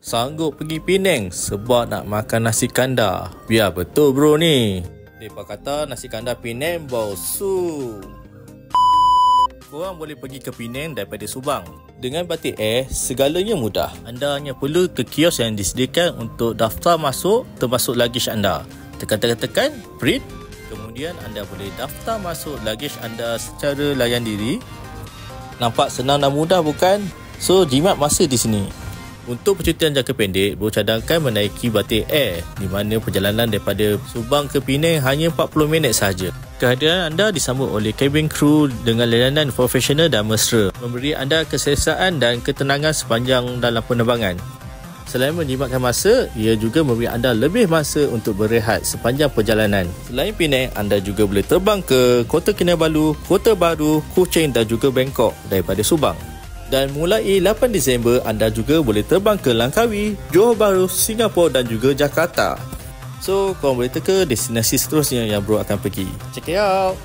Sanggup pergi Penang sebab nak makan nasi kandar. Biar betul bro ni. Mereka kata nasi kandar Penang bau su. Korang boleh pergi ke Penang daripada Subang. Dengan Batik Air, segalanya mudah. Anda hanya perlu ke kios yang disediakan untuk daftar masuk termasuk luggage anda. Tekan print. Kemudian anda boleh daftar masuk luggage anda secara layan diri. Nampak senang dan mudah bukan? So jimat masa di sini. Untuk percutian jangka pendek, bro cadangkan menaiki Batik Air di mana perjalanan daripada Subang ke Penang hanya 40 minit sahaja. Kehadiran anda disambut oleh cabin crew dengan layanan profesional dan mesra, memberi anda keselesaan dan ketenangan sepanjang dalam penerbangan. Selain menjimatkan masa, ia juga memberi anda lebih masa untuk berehat sepanjang perjalanan. Selain Penang, anda juga boleh terbang ke Kota Kinabalu, Kota Baru, Kuching dan juga Bangkok daripada Subang. Dan mulai 8 Disember, anda juga boleh terbang ke Langkawi, Johor Bahru, Singapura dan juga Jakarta. So, korang boleh teka destinasi seterusnya yang bro akan pergi. Check it out!